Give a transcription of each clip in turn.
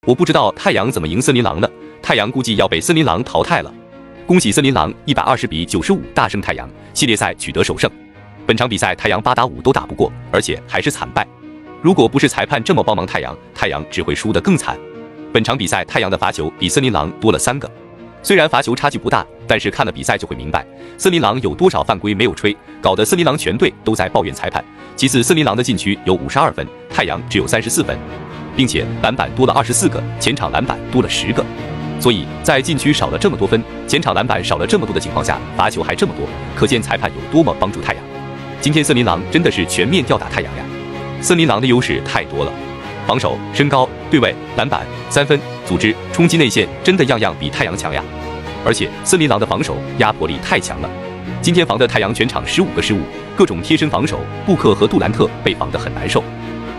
我不知道太阳怎么赢森林狼的，太阳估计要被森林狼淘汰了。恭喜森林狼120比95大胜太阳，系列赛取得首胜。本场比赛太阳8打5都打不过，而且还是惨败。如果不是裁判这么帮忙太阳，太阳只会输得更惨。本场比赛太阳的罚球比森林狼多了3个，虽然罚球差距不大，但是看了比赛就会明白，森林狼有多少犯规没有吹，搞得森林狼全队都在抱怨裁判。其次，森林狼的禁区有52分，太阳只有34分，并且篮板多了24个，前场篮板多了10个。所以在禁区少了这么多分，前场篮板少了这么多的情况下，罚球还这么多，可见裁判有多么帮助太阳。今天森林狼真的是全面吊打太阳呀！森林狼的优势太多了，防守、身高、对位、篮板、3分、组织、冲击内线，真的样样比太阳强呀！而且森林狼的防守压迫力太强了，今天防的太阳全场15个失误，各种贴身防守，布克和杜兰特被防得很难受。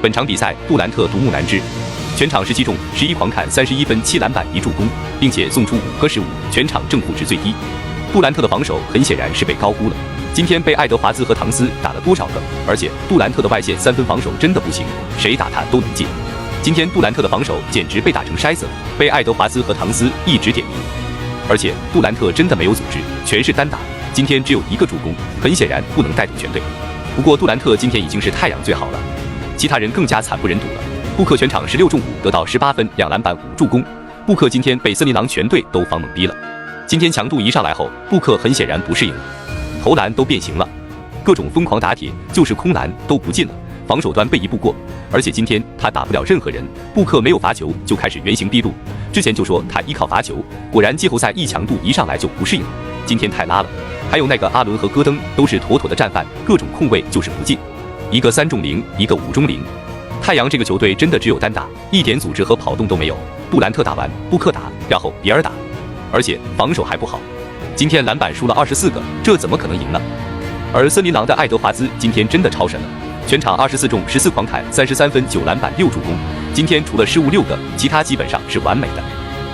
本场比赛杜兰特独木难支，全场17中11狂砍31分7篮板1助攻，并且送出5个失误，全场正负值最低。杜兰特的防守很显然是被高估了，今天被爱德华兹和唐斯打了多少个？而且杜兰特的外线3分防守真的不行，谁打他都能进。今天杜兰特的防守简直被打成筛子，被爱德华兹和唐斯一直点名。而且杜兰特真的没有组织，全是单打，今天只有1个助攻，很显然不能带动全队。不过杜兰特今天已经是太阳最好了，其他人更加惨不忍睹了。布克全场16中5得到18分2篮板5助攻，布克今天被森林狼全队都防懵逼了。今天强度一上来后，布克很显然不适应了，投篮都变形了，各种疯狂打铁，就是空篮都不进了，防守端被一步过。而且今天他打不了任何人，布克没有罚球就开始原形毕露，之前就说他依靠罚球，果然季后赛强度一上来就不适应了，今天太拉了。还有那个阿伦和戈登都是妥妥的战犯，各种空位就是不进，一个3中0，一个5中0。太阳这个球队真的只有单打，一点组织和跑动都没有。杜兰特打完，布克打，然后比尔打，而且防守还不好。今天篮板输了24个，这怎么可能赢呢？而森林狼的爱德华兹今天真的超神了，全场24中14狂砍33分9篮板6助攻，今天除了失误6个，其他基本上是完美的。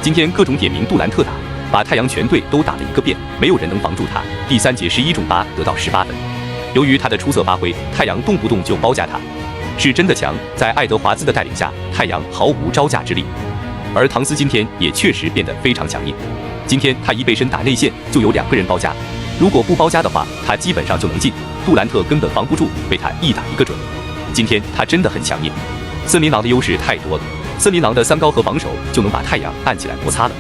今天各种点名杜兰特打，把太阳全队都打了一个遍，没有人能防住他。第3节11中8得到18分。由于他的出色发挥，太阳动不动就包夹他，是真的强。在爱德华兹的带领下，太阳毫无招架之力。而唐斯今天也确实变得非常强硬，今天他一背身打内线就有2个人包夹，如果不包夹的话，他基本上就能进，杜兰特根本防不住，被他一打一个准。今天他真的很强硬，森林狼的优势太多了，森林狼的3高和防守就能把太阳按起来摩擦了。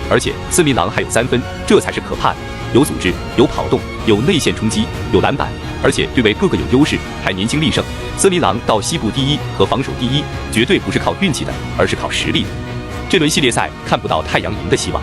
而且森林狼还有3分，这才是可怕的，有组织，有跑动，有内线冲击，有篮板，而且对位各个有优势，还年轻力盛。森林狼到西部第1和防守第1，绝对不是靠运气的，而是靠实力的。这轮系列赛看不到太阳赢的希望。